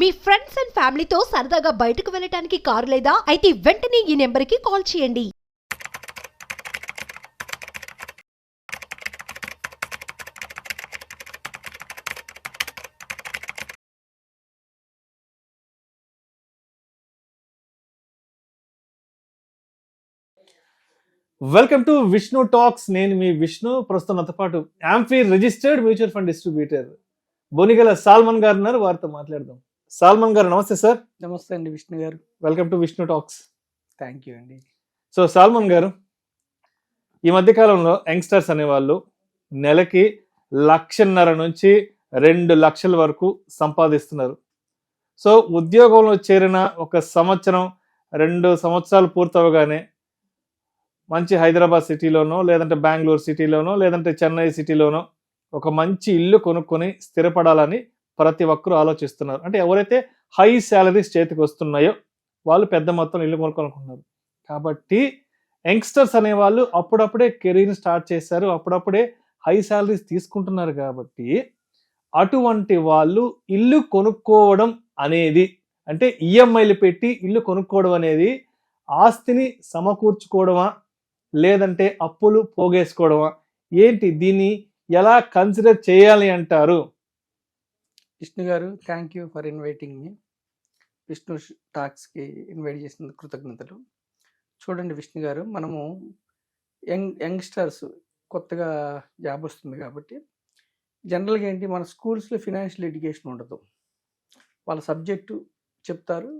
Me friends and ఫ్యామిలీతో సరదాగా బయటకు వెళ్ళటానికి కారు లేదా అయితే వెంటనే ఈ నెంబర్కి కాల్ చేయండి. Welcome to Vishnu talks. నేను మీ విష్ణు. ప్రస్తుతం నాతో పాటు AMFI registered mutual fund distributor Bonigala Salman గారు ఉన్నారు. వారితో మాట్లాడదాం. సాల్మన్ గారు నమస్తే సార్. నమస్తే అండి విష్ణు గారు. Welcome to Vishnu talks. Thank you అండి. సో సాల్మన్ గారు, ఈ మధ్యకాలంలో యంగ్స్టర్స్ అనేవాళ్ళు నెలకి 1.5 నుంచి 2 లక్షల వరకు సంపాదిస్తున్నారు. సో ఉద్యోగంలో చేరిన 1 సంవత్సరం 2 సంవత్సరాలు పూర్తవగానే మంచి హైదరాబాద్ సిటీలోనో లేదంటే బెంగళూరు సిటీలోనో లేదంటే చెన్నై సిటీలోనో ఒక మంచి ఇల్లు కొనుక్కొని స్థిరపడాలని ప్రతి ఒక్కరూ ఆలోచిస్తున్నారు. అంటే ఎవరైతే హై శాలరీస్ చేతికి వస్తున్నాయో వాళ్ళు పెద్ద మొత్తం ఇల్లు కొనుక్కోనుకుంటున్నారు. కాబట్టి యంగ్స్టర్స్ అనేవాళ్ళు అప్పుడప్పుడే కెరీర్ స్టార్ట్ చేశారు, అప్పుడప్పుడే హై శాలరీస్ తీసుకుంటున్నారు. కాబట్టి అటువంటి వాళ్ళు ఇల్లు కొనుక్కోవడం అనేది, అంటే ఈఎంఐలు పెట్టి ఇల్లు కొనుక్కోవడం అనేది ఆస్తిని సమకూర్చుకోవడమా లేదంటే అప్పులు పోగేసుకోవడమా, ఏంటి, దీన్ని ఎలా కన్సిడర్ చేయాలి అంటారు? Vishnu garu, thank you for inviting me. Vishnu టాక్స్కి ఇన్వైట్ చేసినందుకు కృతజ్ఞతలు. చూడండి విష్ణు గారు, మనము యంగ్స్టర్స్ కొత్తగా జాబ్ వస్తుంది కాబట్టి జనరల్గా ఏంటి, మన స్కూల్స్లో ఫినాన్షియల్ ఎడ్యుకేషన్ ఉండదు. వాళ్ళ సబ్జెక్టు చెప్తారు,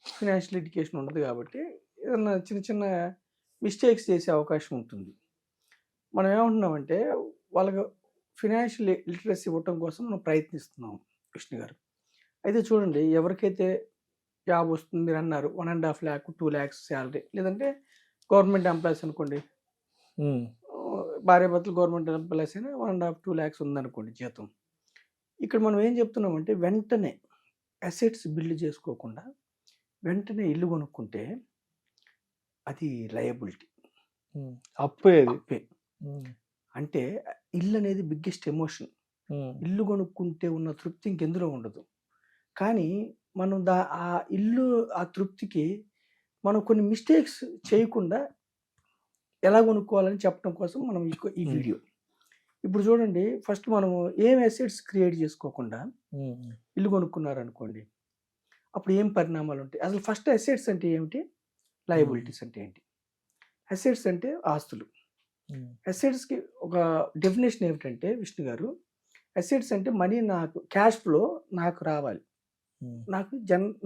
ఫినాన్షియల్ ఎడ్యుకేషన్ ఉండదు. కాబట్టి ఏదన్నా చిన్న చిన్న మిస్టేక్స్ చేసే అవకాశం ఉంటుంది. మనం ఏమంటున్నామంటే వాళ్ళకి ఫినాన్షియల్ లిటరసీ ఇవ్వటం కోసం మనం ప్రయత్నిస్తున్నాం విష్ణు గారు. అయితే చూడండి, ఎవరికైతే జాబ్ వస్తుంది, మీరు అన్నారు 1.5 lakh 2 lakhs శాలరీ, లేదంటే గవర్నమెంట్ ఎంప్లాయీస్ అనుకోండి, భార్యాభర్తలు గవర్నమెంట్ ఎంప్లాయీస్ అయినా 1.5 2 lakhs ఉందనుకోండి జీతం. ఇక్కడ మనం ఏం చెప్తున్నామంటే వెంటనే అసెట్స్ బిల్డ్ చేసుకోకుండా వెంటనే ఇల్లు కొనుక్కుంటే అది లయబిలిటీ, అప్పే. అంటే ఇల్లు అనేది బిగ్గెస్ట్ ఎమోషన్. ఇల్లు కొనుక్కుంటే ఉన్న తృప్తి ఇంకెందులో ఉండదు. కానీ మనం ఆ ఇల్లు ఆ తృప్తికి మనం కొన్ని మిస్టేక్స్ చేయకుండా ఎలా కొనుక్కోవాలని చెప్పడం కోసం మనం ఈ వీడియో. ఇప్పుడు చూడండి, ఫస్ట్ మనము ఏం అసెట్స్ క్రియేట్ చేసుకోకుండా ఇల్లు కొనుక్కున్నారనుకోండి, అప్పుడు ఏం పరిణామాలు ఉంటాయి? అసలు ఫస్ట్ అసెట్స్ అంటే ఏమిటి, లయబిలిటీస్ అంటే ఏంటి? అసెట్స్ అంటే ఆస్తులు. అసెట్స్కి ఒక డెఫినేషన్ ఏమిటంటే విష్ణు గారు, అసెట్స్ అంటే మనీ, నాకు క్యాష్ ఫ్లో నాకు రావాలి,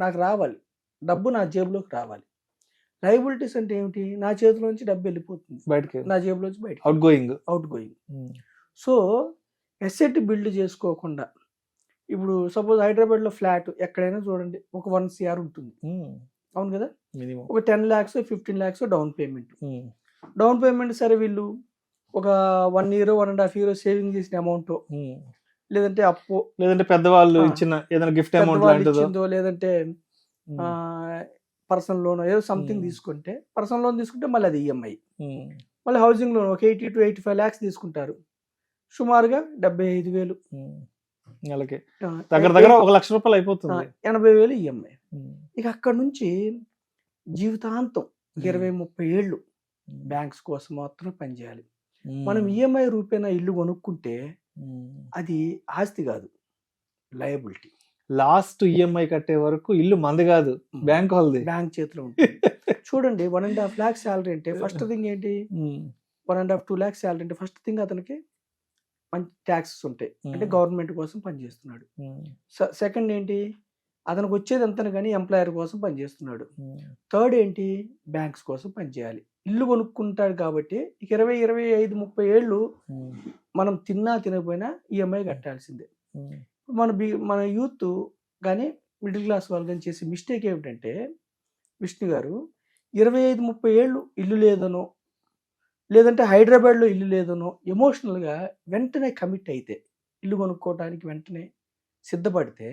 నాకు రావాలి, డబ్బు నా జేబులోకి రావాలి. లయబిలిటీస్ అంటే ఏమిటి, నా చేతిలోంచి డబ్బు వెళ్ళిపోతుంది బయటకి, నా జేబులోంచి బయట out going. So asset build చేసుకోకుండా, ఇప్పుడు సపోజ్ హైదరాబాద్లో ఫ్లాట్ ఎక్కడైనా చూడండి ఒక 1 CR ఉంటుంది, అవును కదా, ఒక 10 lakhs 15 lakhs డౌన్ పేమెంట్. సరే, వీళ్ళు ఒక 1 year 1.5 year సేవింగ్ చేసిన అమౌంట్, లేదంటే అప్పు, లేదంటే పెద్దవాళ్ళు ఇచ్చిన ఏదైనా గిఫ్ట్ అమౌంట్ ఇచ్చిందో, లేదంటే పర్సనల్ లోన్ ఏదో సంథింగ్ తీసుకుంటే, పర్సనల్ లోన్ తీసుకుంటే మళ్ళీ అది ఈఎంఐ, మళ్ళీ హౌసింగ్ లోన్ ఒక 80 to 85 lakhs తీసుకుంటారు, సుమారుగా 75,000 నెలకి దగ్గర 1 లక్ష రూపాయలు అయిపోతుంది, 80,000 ఈఎంఐ. ఇక అక్కడ నుంచి జీవితాంతం 20-30 ఏళ్ళు బ్యాంక్స్ కోసం మాత్రం పనిచేయాలి. మనం ఈఎంఐ రూపేణా ఇల్లు కొనుక్కుంటే అది ఆస్తి కాదు, లయబిలిటీ. లాస్ట్ ఈఎంఐ కట్టే వరకు ఇల్లు మంది కాదు, బ్యాంక్ వాళ్ళది, బ్యాంక్ చేతిలో ఉంటుంది. చూడండి, 1.5 lakhs శాలరీ అంటే ఫస్ట్ థింగ్ ఏంటి, 1.5 2 lakhs శాలరీ అంటే ఫస్ట్ థింగ్ అతనికి మంచి ట్యాక్సెస్ ఉంటాయి, అంటే గవర్నమెంట్ కోసం పనిచేస్తున్నాడు. సెకండ్ ఏంటి, అతనికి వచ్చేది అంతను కానీ ఎంప్లాయర్ కోసం పనిచేస్తున్నాడు. థర్డ్ ఏంటి, బ్యాంక్స్ కోసం పనిచేయాలి. ఇల్లు కొనుక్కుంటాడు కాబట్టి ఇక 20-25-30 ఏళ్ళు మనం తిన్నా తినకపోయినా ఈఎంఐ కట్టాల్సిందే. మన యూత్ కానీ మిడిల్ క్లాస్ వాళ్ళు కానీ చేసే మిస్టేక్ ఏమిటంటే విష్ణు గారు, 25-30 ఏళ్ళు ఇల్లు లేదనో, లేదంటే హైదరాబాద్లో ఇల్లు లేదనో ఎమోషనల్గా వెంటనే కమిట్ అయితే, ఇల్లు కొనుక్కోవడానికి వెంటనే సిద్ధపడితే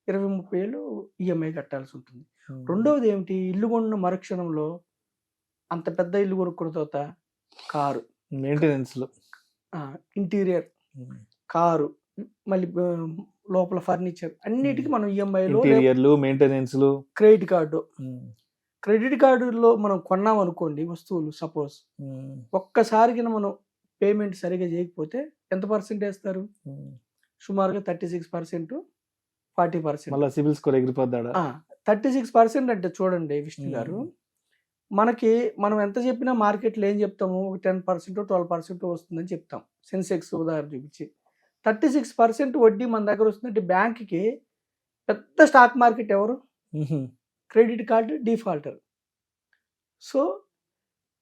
20-30 ఏళ్ళు ఈఎంఐ కట్టాల్సి ఉంటుంది. రెండవది ఏమిటి, ఇల్లు కొన్న మరుక్షణంలో అంత పెద్ద ఇల్లు కొనుక్కున్న తర్వాత కారు మెయింటెనెన్స్లో, ఇంటీరియర్, కారు, మళ్ళీ లోపల ఫర్నిచర్ అన్నిటికీ మనం ఈఎంఐలో ఇంటీరియర్లు, మెయింటెనెన్స్లు. క్రెడిట్ కార్డులో మనం కొన్నాం అనుకోండి వస్తువులు, సపోజ్ ఒక్కసారి మనం పేమెంట్ సరిగా చేయకపోతే ఎంత పర్సెంట్ వేస్తారు? సుమారుగా 36%, 40%. మళ్ళీ సిబిల్ స్కోర్ ఎగిరిపోద్దాడా? 36% అంటే చూడండి విష్ణు గారు, మనకి మనం ఎంత చెప్పినా మార్కెట్లో ఏం చెప్తాము, 10%, 12% వస్తుందని చెప్తాం. సెన్సెక్స్ ఉదాహరణ చూపించి 36% వడ్డీ మన దగ్గర వస్తుందంటే బ్యాంక్కి పెద్ద స్టాక్ మార్కెట్ ఎవరు? Credit card defaulter. సో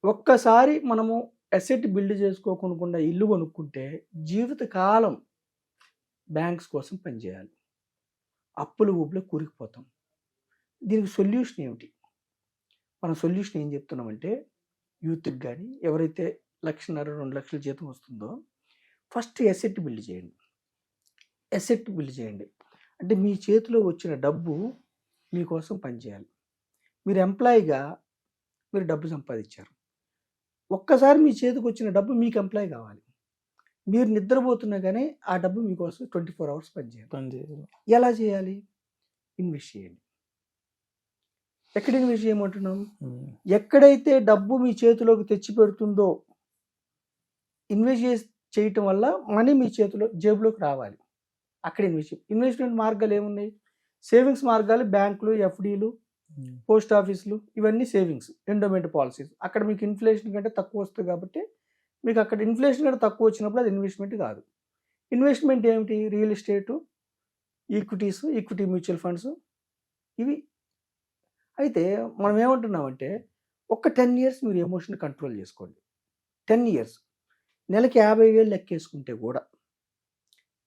ఒక్కసారి మనము అసెట్ బిల్డ్ చేసుకోకుండా ఇల్లు కొనుక్కుంటే జీవితకాలం బ్యాంక్స్ కోసం పనిచేయాలి, అప్పులు ఊపులో కూరుకుపోతాం. దీనికి సొల్యూషన్ ఏమిటి? మన సొల్యూషన్ ఏం చెప్తున్నామంటే, యూత్కి కానీ ఎవరైతే 1,50,000, 2,00,000 జీతం వస్తుందో ఫస్ట్ అసెట్ బిల్డ్ చేయండి. అసెట్ బిల్డ్ చేయండి అంటే మీ చేతిలో వచ్చిన డబ్బు మీకోసం పనిచేయాలి. మీరు ఎంప్లాయీగా మీరు డబ్బు సంపాదించారు, ఒక్కసారి మీ చేతికి వచ్చిన డబ్బు మీకు ఎంప్లాయీ కావాలి. మీరు నిద్రపోతున్నా కానీ ఆ డబ్బు మీకోసం 24 hours పనిచేయాలి. ఎలా చేయాలి? ఇన్వెస్ట్ చేయండి. ఎక్కడ ఇన్వెస్ట్ చేయమంటున్నాం? ఎక్కడైతే డబ్బు మీ చేతిలోకి తెచ్చి పెడుతుందో ఇన్వెస్ట్ చేయటం వల్ల మనీ మీ చేతిలో జేబులోకి రావాలి, అక్కడ ఇన్వెస్ట్మెంట్ మార్గాలు ఏమున్నాయి? సేవింగ్స్ మార్గాలు బ్యాంకులు, ఎఫ్డీలు, పోస్ట్ ఆఫీసులు, ఇవన్నీ సేవింగ్స్, ఎండోమెంట్ పాలసీస్. అక్కడ మీకు ఇన్ఫ్లేషన్ కంటే తక్కువ వస్తుంది కాబట్టి మీకు అక్కడ ఇన్ఫ్లేషన్ కంటే తక్కువ వచ్చినప్పుడు అది ఇన్వెస్ట్మెంట్ కాదు. ఇన్వెస్ట్మెంట్ ఏమిటి? Real estate, equities, equity mutual funds, ఇవి. అయితే మనం ఏమంటున్నామంటే ఒక 10 years మీరు ఎమోషన్ కంట్రోల్ చేసుకోండి. 10 years నెలకి 50,000 లెక్కేసుకుంటే కూడా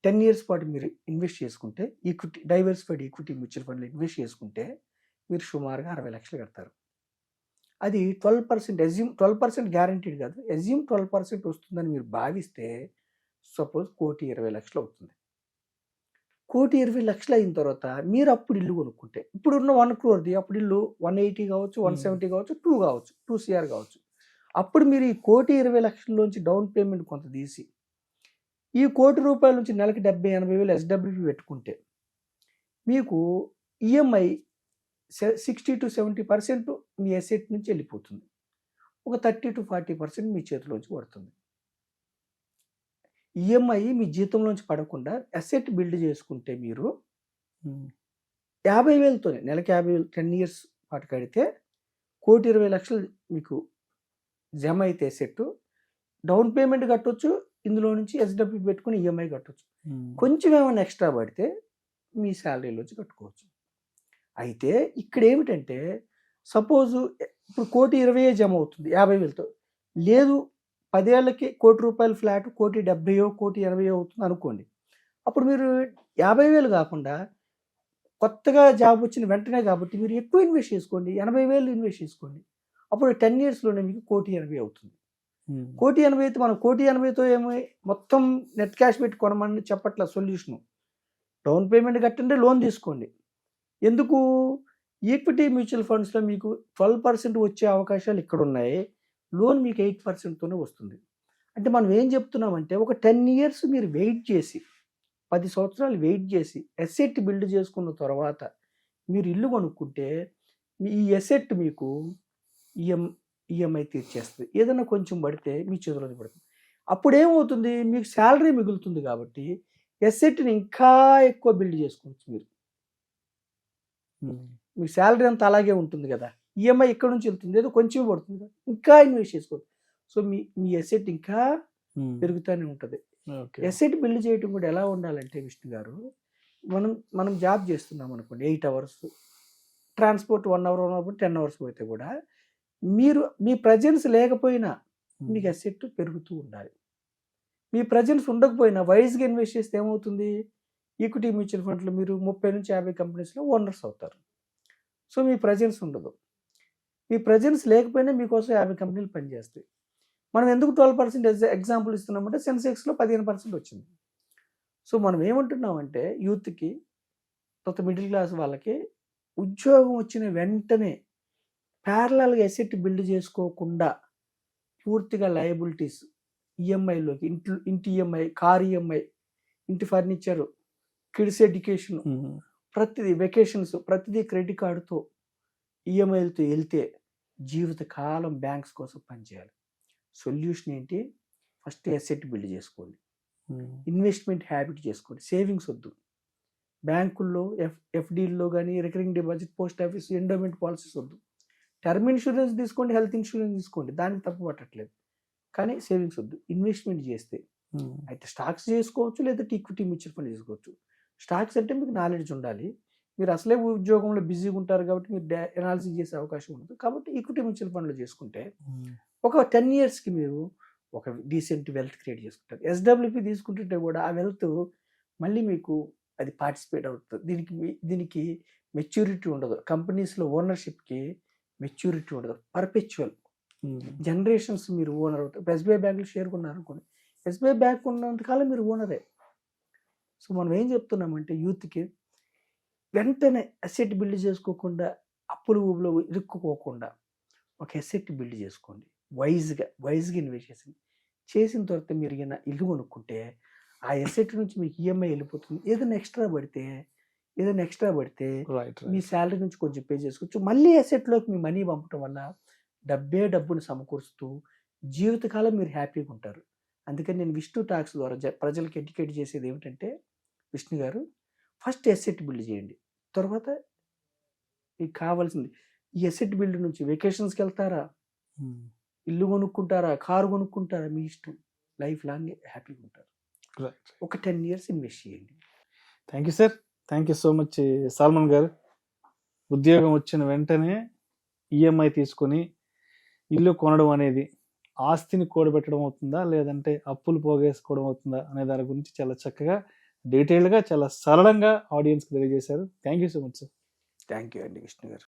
10 years పాటు మీరు ఇన్వెస్ట్ చేసుకుంటే ఈక్విటీ, డైవర్సిఫైడ్ ఈక్విటీ మ్యూచువల్ ఫండ్లో ఇన్వెస్ట్ చేసుకుంటే మీరు సుమారుగా 60 లక్షలు కడతారు. అది 12%. అజ్యూమ్ 12% గ్యారంటీడ్ కాదు, అజ్యూమ్ 12% వస్తుందని మీరు భావిస్తే సపోజ్ 1,20,00,000 అవుతుంది. 1,20,00,000 అయిన తర్వాత మీరు అప్పుడు ఇల్లు కొనుక్కుంటే, ఇప్పుడున్న 1 crore అప్పుడు ఇల్లు 180 కావచ్చు, 170 కావచ్చు, 2 కావచ్చు, 2 CR కావచ్చు. అప్పుడు మీరు ఈ 1,20,00,000లోంచి డౌన్ పేమెంట్ కొంత తీసి ఈ ₹1,00,00,000 నుంచి నెలకి 70,000-80,000 SWP పెట్టుకుంటే మీకు ఈఎంఐ 60-70% మీ అసెట్ నుంచి వెళ్ళిపోతుంది. ఒక 30-40% మీ చేతిలోంచి పడుతుంది. ఈఎంఐ మీ జీతంలోంచి పడకుండా అసెట్ బిల్డ్ చేసుకుంటే మీరు 50,000తోనే నెలకి 50,000 10 years పాటు కడితే 1,20,00,000 మీకు జమ అయితే అసెట్, డౌన్ పేమెంట్ కట్టొచ్చు, ఇందులో నుంచి ఎస్డబ్ల్యూ పెట్టుకుని ఈఎంఐ కట్టొచ్చు. కొంచెం ఏమైనా ఎక్స్ట్రా పడితే మీ శాలరీలోంచి కట్టుకోవచ్చు. అయితే ఇక్కడ ఏమిటంటే సపోజు ఇప్పుడు 1,20,000 జమ అవుతుంది 50,000తో, లేదు 10 ఏళ్ళకి ₹1,00,00,000 ఫ్లాట్ 1,70,000 1,80,000 అవుతుంది అనుకోండి. అప్పుడు మీరు 50,000 కాకుండా కొత్తగా జాబ్ వచ్చిన వెంటనే కాబట్టి మీరు ఎక్కువ ఇన్వెస్ట్ చేసుకోండి, 80,000 ఇన్వెస్ట్ చేసుకోండి. అప్పుడు 10 yearsలోనే మీకు 1,80,000 అవుతుంది. 1,80,000 అయితే మనం 1,80,000తో ఏమో మొత్తం నెట్ క్యాష్ పెట్టి కొనమని చెప్పట్ల సొల్యూషను. డౌన్ పేమెంట్ కట్టండి, లోన్ తీసుకోండి. ఎందుకు? ఈక్విటీ మ్యూచువల్ ఫండ్స్లో మీకు 12% వచ్చే అవకాశాలు ఇక్కడ ఉన్నాయి, లోన్ మీకు 8%తోనే వస్తుంది. అంటే మనం ఏం చెప్తున్నామంటే ఒక 10 years మీరు వెయిట్ చేసి, 10 సంవత్సరాలు వెయిట్ చేసి అసెట్ బిల్డ్ చేసుకున్న తర్వాత మీరు ఇల్లు కొనుక్కుంటే ఈ అసెట్ మీకు ఈఎంఐ తీర్చేస్తుంది. ఏదైనా కొంచెం పడితే మీ చేతిలోకి పడుతుంది. అప్పుడు ఏమవుతుంది? మీకు శాలరీ మిగులుతుంది కాబట్టి అసెట్ని ఇంకా ఎక్కువ బిల్డ్ చేసుకోవచ్చు. మీకు శాలరీ అంతా అలాగే ఉంటుంది కదా, ఈఎంఐ ఎక్కడి నుంచి వెళ్తుంది, ఏదో కొంచెం పడుతుంది కదా, ఇంకా ఇన్వెస్ట్ చేసుకోవచ్చు. సో మీ అసెట్ ఇంకా పెరుగుతూనే ఉంటుంది. అసెట్ బిల్డ్ చేయడం కూడా ఎలా ఉండాలంటే విష్ణు గారు, మనం జాబ్ చేస్తున్నాం అనుకోండి 8 hours, ట్రాన్స్పోర్ట్ 1 hour 10 hours పోతే కూడా మీరు మీ ప్రజెన్స్ లేకపోయినా మీకు అసెట్ పెరుగుతూ ఉండాలి. మీ ప్రజెన్స్ ఉండకపోయినా వైజ్గా ఇన్వెస్ట్ చేస్తే ఏమవుతుంది? ఈక్విటీ మ్యూచువల్ ఫండ్లో మీరు 30-50 కంపెనీస్లో ఓనర్స్ అవుతారు. సో మీ ప్రజెన్స్ ఉండదు. మీ ప్రజెన్స్ లేకపోయినా మీకోసం 50 కంపెనీలు పనిచేస్తాయి. మనం ఎందుకు 12% ఎగ్జాంపుల్ ఇస్తున్నామంటే సెన్సెక్స్లో 15% వచ్చింది. సో మనం ఏమంటున్నామంటే యూత్కి, కొత్త మిడిల్ క్లాస్ వాళ్ళకి ఉద్యోగం వచ్చిన వెంటనే ప్యారలల్గా అసెట్ బిల్డ్ చేసుకోకుండా పూర్తిగా లయబిలిటీస్ ఈఎంఐలోకి, ఇంటి ఈఎంఐ, కార్ ఈఎంఐ, ఇంటి ఫర్నిచరు, కిడ్స్ ఎడ్యుకేషన్, ప్రతిదీ వెకేషన్స్, ప్రతిదీ క్రెడిట్ కార్డుతో ఈఎంఐలతో వెళ్తే జీవితకాలం బ్యాంక్స్ కోసం పనిచేయాలి. సొల్యూషన్ ఏంటి? ఫస్ట్ అసెట్ బిల్డ్ చేసుకోండి, ఇన్వెస్ట్మెంట్ హ్యాబిట్ చేసుకోండి, సేవింగ్స్ వద్దు. బ్యాంకుల్లో ఎఫ్డీల్లో కానీ recurring deposit, post office, endowment policies వద్దు. టర్మ్ ఇన్సూరెన్స్ తీసుకోండి, హెల్త్ ఇన్సూరెన్స్ తీసుకోండి, దానికి తప్పు పట్టట్లేదు. కానీ సేవింగ్స్ వద్దు. ఇన్వెస్ట్మెంట్ చేస్తే అయితే స్టాక్స్ చేసుకోవచ్చు, లేదా ఈక్విటీ మ్యూచువల్ ఫండ్ చేసుకోవచ్చు. స్టాక్స్ అంటే మీకు నాలెడ్జ్ ఉండాలి. మీరు అసలే ఉద్యోగంలో బిజీగా ఉంటారు కాబట్టి మీరు ఎనాలిసిస్ చేసే అవకాశం ఉండదు. కాబట్టి ఈక్విటీ మ్యూచువల్ ఫండ్లో చేసుకుంటే ఒక 10 yearsకి మీరు ఒక డీసెంట్ వెల్త్ క్రియేట్ చేసుకుంటారు. ఎస్డబ్ల్యూపీ తీసుకుంటుంటే కూడా ఆ వెల్త్ మళ్ళీ మీకు అది పార్టిసిపేట్ అవుతుంది. దీనికి మెచ్యూరిటీ ఉండదు. కంపెనీస్లో ఓనర్షిప్కి మెచ్యూరిటీ ఉండదు. పర్పెచువల్ జనరేషన్స్ మీరు ఓనర్ అవుతారు. ఎస్బీఐ బ్యాంకులో షేర్ కొన్నారు అనుకోండి, ఎస్బీఐ బ్యాంక్ ఉన్నంతకాలం మీరు ఓనరే. సో మనం ఏం చెప్తున్నామంటే యూత్కి వెంటనే అసెట్ బిల్డ్ చేసుకోకుండా, అప్పులు ఊబులో ఇరుక్కుపోకుండా ఒక అసెట్ బిల్డ్ చేసుకోండి. వైజ్గా ఇన్వెస్ట్ చేసిన తర్వాత మీరు ఇల్లు కొనుక్కుంటే ఆ అసెట్ నుంచి మీకు ఈఎంఐ వెళ్ళిపోతుంది. ఏదైనా ఎక్స్ట్రా పడితే మీ శాలరీ నుంచి కొంచెం పే చేసుకోవచ్చు. మళ్ళీ అసెట్లోకి మీ మనీ పంపడం వల్ల డబ్బుని సమకూరుస్తూ జీవితకాలం మీరు హ్యాపీగా ఉంటారు. అందుకని నేను విష్ణు టాక్స్ ద్వారా ప్రజలకు ఎడ్యుకేట్ చేసేది ఏమిటంటే, విష్ణు గారు ఫస్ట్ అసెట్ బిల్డ్ చేయండి. తర్వాత మీకు కావాల్సింది ఈ అసెట్ బిల్డ్ నుంచి వెకేషన్స్కి వెళ్తారా, ఇల్లు కొనుక్కుంటారా, కారు కొనుక్కుంటారా, మీ ఇష్టం. లైఫ్ లాంగ్ హ్యాపీగా ఉంటారు. ఒక 10 years ఇన్వెస్ట్ చేయండి. Thank you sir, thank you so much Salman గారు. ఉద్యోగం వచ్చిన వెంటనే ఈఎంఐ తీసుకొని ఇల్లు కొనడం అనేది ఆస్తిని కూడబెట్టడం అవుతుందా, లేదంటే అప్పులు పోగేసుకోవడం అవుతుందా అనే దాని గురించి చాలా చక్కగా, డీటెయిల్డ్గా, చాలా సరళంగా ఆడియన్స్కి తెలియజేశారు. Thank you so much sir. Thank you అండి విష్ణు గారు.